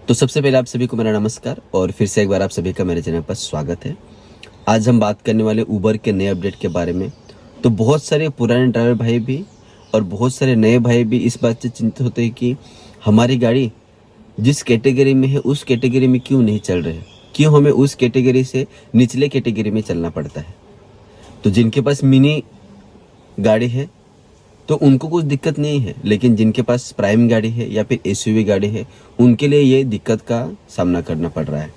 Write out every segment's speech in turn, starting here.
तो सबसे पहले आप सभी को मेरा नमस्कार और फिर से एक बार आप सभी का मेरे चैनल पर स्वागत है। आज हम बात करने वाले उबर के नए अपडेट के बारे में। तो बहुत सारे पुराने ड्राइवर भाई भी और बहुत सारे नए भाई भी इस बात से चिंतित होते हैं कि हमारी गाड़ी जिस कैटेगरी में है उस कैटेगरी में क्यों नहीं चल रहे, क्यों हमें उस कैटेगरी से निचले कैटेगरी में चलना पड़ता है। तो जिनके पास मिनी गाड़ी है तो उनको कुछ दिक्कत नहीं है, लेकिन जिनके पास प्राइम गाड़ी है या फिर एसयूवी गाड़ी है उनके लिए ये दिक्कत का सामना करना पड़ रहा है।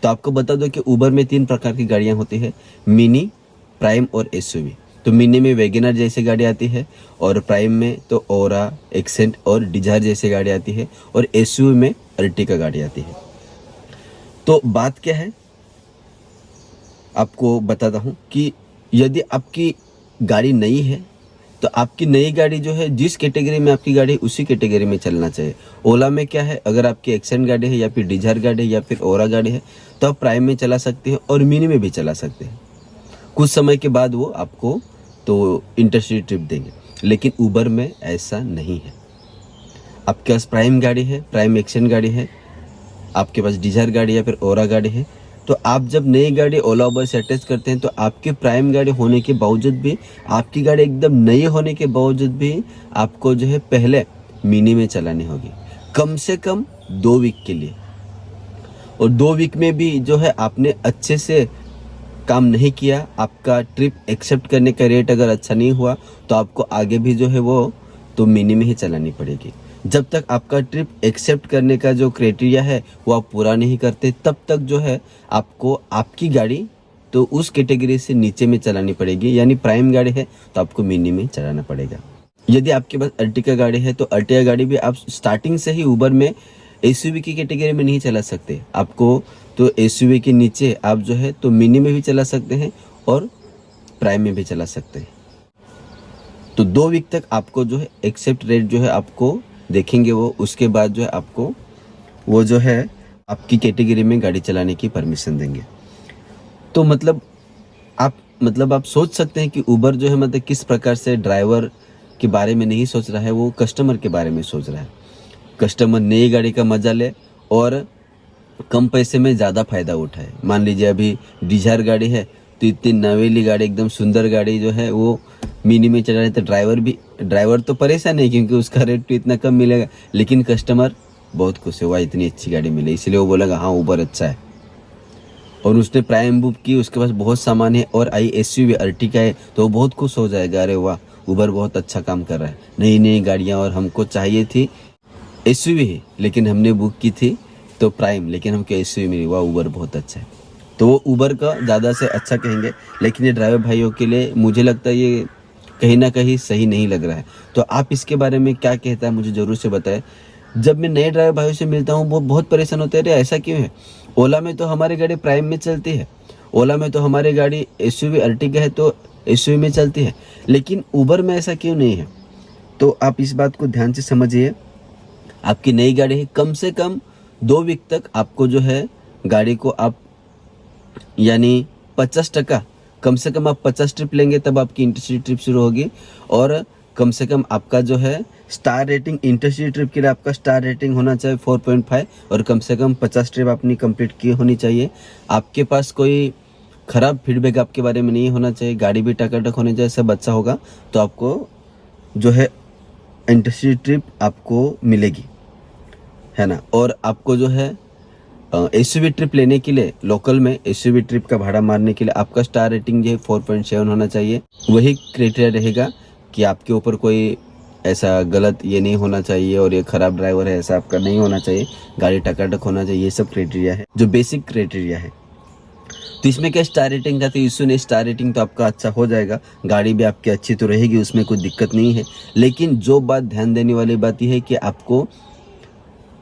तो आपको बता दो कि उबर में 3 प्रकार की गाड़ियाँ होती है, मिनी, प्राइम और एसयूवी। तो मिनी में वैगनर जैसी गाड़ी आती है और प्राइम में तो ओरा, एक्सेंट और डिजायर जैसी गाड़ी आती है और एसयूवी में अर्टिगा गाड़ी आती है। तो बात क्या है आपको बताता हूँ कि यदि आपकी गाड़ी नई है तो आपकी नई गाड़ी जो है जिस कैटेगरी में आपकी गाड़ी उसी कैटेगरी में चलना चाहिए। ओला में क्या है, अगर आपकी एक्सेंट गाड़ी है या फिर डिजायर गाड़ी है या फिर ओरा गाड़ी है तो आप प्राइम में चला सकते हैं और मिनी में भी चला सकते हैं। कुछ समय के बाद वो आपको तो इंटरसिटी ट्रिप देंगे, लेकिन उबर में ऐसा नहीं है। आपके पास प्राइम गाड़ी है, प्राइम एक्सेंट गाड़ी है, आपके पास डिजायर गाड़ी या फिर ओरा गाड़ी है, तो आप जब नई गाड़ी ओला उबर से अटैच करते हैं तो आपकी प्राइम गाड़ी होने के बावजूद भी, आपकी गाड़ी एकदम नई होने के बावजूद भी आपको जो है पहले मिनी में चलानी होगी, कम से कम 2 वीक के लिए। और 2 वीक में भी जो है आपने अच्छे से काम नहीं किया, आपका ट्रिप एक्सेप्ट करने का रेट अगर अच्छा नहीं हुआ तो आपको आगे भी जो है वो तो मिनी में ही चलानी पड़ेगी। जब तक आपका ट्रिप एक्सेप्ट करने का जो क्राइटेरिया है वो आप पूरा नहीं करते तब तक जो है आपको आपकी गाड़ी तो उस कैटेगरी से नीचे में चलानी पड़ेगी, यानी प्राइम गाड़ी है तो आपको मिनी में चलाना पड़ेगा। यदि आपके पास अर्टिगा गाड़ी है तो अर्टिगा गाड़ी भी आप स्टार्टिंग से ही उबर में एसयूवी की कैटेगरी में नहीं चला सकते। आपको तो एसयूवी के नीचे आप जो है तो मिनी में भी चला सकते हैं और प्राइम में भी चला सकते हैं। तो 2 वीक तक आपको जो है एक्सेप्ट रेट जो है आपको देखेंगे वो, उसके बाद जो है आपको वो जो है आपकी कैटेगरी में गाड़ी चलाने की परमिशन देंगे। तो मतलब आप सोच सकते हैं कि उबर जो है मतलब किस प्रकार से ड्राइवर के बारे में नहीं सोच रहा है, वो कस्टमर के बारे में सोच रहा है। कस्टमर नई गाड़ी का मजा ले और कम पैसे में ज़्यादा फायदा उठाए। मान लीजिए अभी डिजायर गाड़ी है तो इतनी नवेली गाड़ी, एकदम सुंदर गाड़ी जो है वो मिनी में चला रहे तो ड्राइवर तो परेशान है क्योंकि उसका रेट तो इतना कम मिलेगा, लेकिन कस्टमर बहुत खुश हुआ इतनी अच्छी गाड़ी मिली, इसलिए वो बोलेगा हाँ उबर अच्छा है। और उसने प्राइम बुक की, उसके पास बहुत सामान है और आई एसयूवी अर्टिगा है तो वो बहुत खुश हो जाएगा, अरे वाह उबर बहुत अच्छा काम कर रहा है, नई नई गाड़ियाँ और हमको चाहिए थी एसयूवी ही, लेकिन हमने बुक की थी तो प्राइम, लेकिन हमको एसयूवी मिली, वाह उबर बहुत अच्छा है। तो वो उबर का ज़्यादा से अच्छा कहेंगे, लेकिन ये ड्राइवर भाइयों के लिए मुझे लगता है ये कहीं ना कहीं सही नहीं लग रहा है। तो आप इसके बारे में क्या कहता है मुझे ज़रूर से बताएं। जब मैं नए ड्राइवर भाइयों से मिलता हूँ वो बहुत परेशान होते हैं, अरे ऐसा क्यों है, ओला में तो हमारी गाड़ी प्राइम में चलती है, ओला में तो हमारी गाड़ी एसयूवी अर्टिगा है तो एसयूवी में चलती है, लेकिन उबर में ऐसा क्यों नहीं है। तो आप इस बात को ध्यान से समझिए। आपकी नई गाड़ी है, कम से कम 2 वीक तक आपको जो है गाड़ी को आप यानी 50%, कम से कम आप 50 ट्रिप लेंगे तब आपकी इंटरसिटी ट्रिप शुरू होगी। और कम से कम आपका जो है स्टार रेटिंग, इंटरसिटी ट्रिप के लिए आपका स्टार रेटिंग होना चाहिए 4.5 और कम से कम 50 ट्रिप अपनी कंप्लीट की होनी चाहिए। आपके पास कोई ख़राब फीडबैक आपके बारे में नहीं होना चाहिए, गाड़ी भी टकाटक होनी चाहिए, सब अच्छा होगा तो आपको जो है इंटरसिटी ट्रिप आपको मिलेगी, है ना। और आपको जो है एसयूवी ट्रिप लेने के लिए लोकल में एसयूवी ट्रिप का भाड़ा मारने के लिए आपका स्टार रेटिंग जो है 4.7 होना चाहिए। वही क्राइटेरिया रहेगा कि आपके ऊपर कोई ऐसा गलत ये नहीं होना चाहिए और ये ख़राब ड्राइवर है ऐसा आपका नहीं होना चाहिए, गाड़ी टकाटक होना चाहिए, ये सब क्राइटेरिया है जो बेसिक क्राइटेरिया है। तो इसमें क्या स्टार रेटिंग का तो इशू नहीं, स्टार रेटिंग तो आपका अच्छा हो जाएगा, गाड़ी भी आपकी अच्छी तो रहेगी, उसमें कोई दिक्कत नहीं है। लेकिन जो बात ध्यान देने वाली बात यह है कि आपको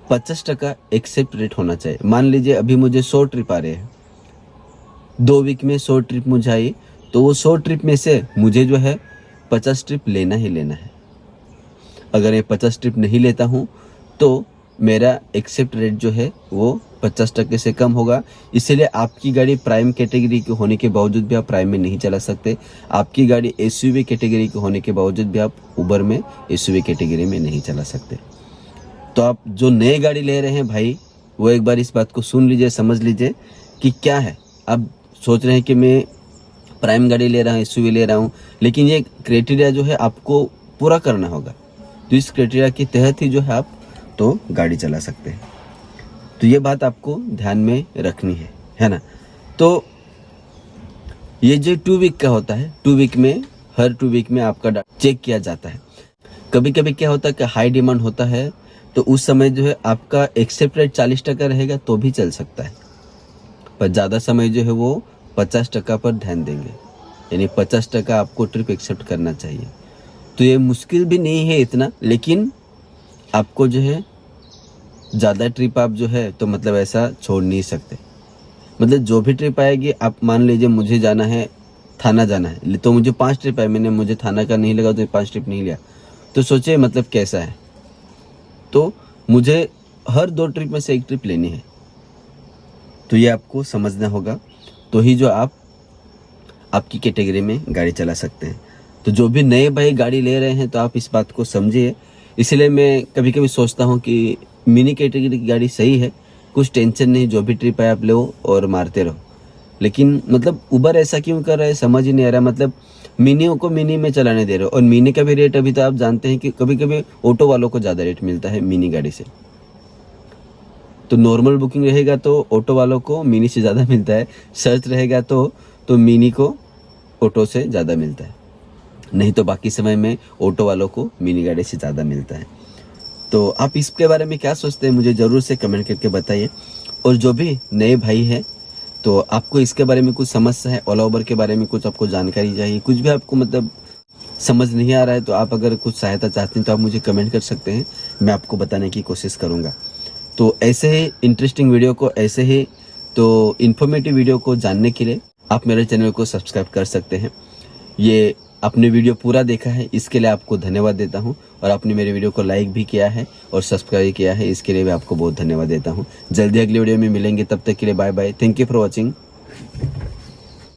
50% एक्सेप्ट रेट होना चाहिए। मान लीजिए अभी मुझे 100 ट्रिप आ रहे हैं, 2 वीक में 100 ट्रिप मुझे आई, तो वो 100 ट्रिप में से मुझे जो है 50 ट्रिप लेना ही लेना है। अगर ये 50 ट्रिप नहीं लेता हूँ तो मेरा एक्सेप्ट रेट जो है वो 50% से कम होगा। इसलिए आपकी गाड़ी प्राइम कैटेगरी की होने के बावजूद भी आप प्राइम में नहीं चला सकते, आपकी गाड़ी एसयूवी कैटेगरी की होने के बावजूद भी आप उबर में एसयूवी कैटेगरी में नहीं चला सकते। तो आप जो नए गाड़ी ले रहे हैं भाई, वो एक बार इस बात को सुन लीजिए, समझ लीजिए कि क्या है। आप सोच रहे हैं कि मैं प्राइम गाड़ी ले रहा हूँ, एसयूवी ले रहा हूँ, लेकिन ये क्राइटेरिया जो है आपको पूरा करना होगा। तो इस क्राइटेरिया के तहत ही जो है आप तो गाड़ी चला सकते हैं। तो ये बात आपको ध्यान में रखनी है ना। तो ये जो 2 वीक का होता है, 2 वीक में, हर 2 वीक में आपका चेक किया जाता है। कभी कभी क्या होता है कि हाई डिमांड होता है, तो उस समय जो है आपका एक्सेप्ट रेट 40% रहेगा तो भी चल सकता है, पर ज़्यादा समय जो है वो 50% पर ध्यान देंगे, यानी 50% आपको ट्रिप एक्सेप्ट करना चाहिए। तो ये मुश्किल भी नहीं है इतना, लेकिन आपको जो है ज़्यादा ट्रिप आप जो है तो मतलब ऐसा छोड़ नहीं सकते। मतलब जो भी ट्रिप आएगी, आप मान लीजिए मुझे जाना है, थाना जाना है, तो मुझे 5 ट्रिप है, मैंने मुझे थाना का नहीं लगा तो 5 ट्रिप नहीं लिया, तो सोचिए मतलब कैसा है। तो मुझे हर 2 ट्रिप में से 1 ट्रिप लेनी है, तो ये आपको समझना होगा, तो ही जो आप आपकी कैटेगरी में गाड़ी चला सकते हैं। तो जो भी नए भाई गाड़ी ले रहे हैं तो आप इस बात को समझिए। इसलिए मैं कभी कभी सोचता हूँ कि मिनी कैटेगरी की गाड़ी सही है, कुछ टेंशन नहीं, जो भी ट्रिप है आप लो और मारते रहो। लेकिन मतलब उबर ऐसा क्यों कर रहा है समझ ही नहीं आ रहा। मतलब मिनियों को मिनी में चलाने दे रहे हो, और मिनी का भी रेट अभी तो आप जानते हैं कि कभी कभी ऑटो वालों को ज़्यादा रेट मिलता है मिनी गाड़ी से। तो नॉर्मल बुकिंग रहेगा तो ऑटो वालों को मिनी से ज़्यादा मिलता है, सर्च रहेगा तो मिनी को ऑटो से ज़्यादा मिलता है, नहीं तो बाकी समय में ऑटो वालों को मिनी गाड़ी से ज़्यादा मिलता है। तो आप इसके बारे में क्या सोचते हैं, मुझे ज़रूर से कमेंट करके बताइए। और जो भी नए भाई हैं, तो आपको इसके बारे में कुछ समस्या है, ओला उबर के बारे में कुछ आपको जानकारी चाहिए, कुछ भी आपको मतलब समझ नहीं आ रहा है, तो आप अगर कुछ सहायता चाहते हैं तो आप मुझे कमेंट कर सकते हैं, मैं आपको बताने की कोशिश करूँगा। तो ऐसे ही इंटरेस्टिंग वीडियो को, ऐसे ही तो इन्फॉर्मेटिव वीडियो को जानने के लिए आप मेरे चैनल को सब्सक्राइब कर सकते हैं। ये आपने वीडियो पूरा देखा है, इसके लिए आपको धन्यवाद देता हूँ, और आपने मेरे वीडियो को लाइक भी किया है और सब्सक्राइब किया है, इसके लिए भी आपको बहुत धन्यवाद देता हूँ। जल्दी अगले वीडियो में मिलेंगे, तब तक के लिए bye bye, thank you for watching.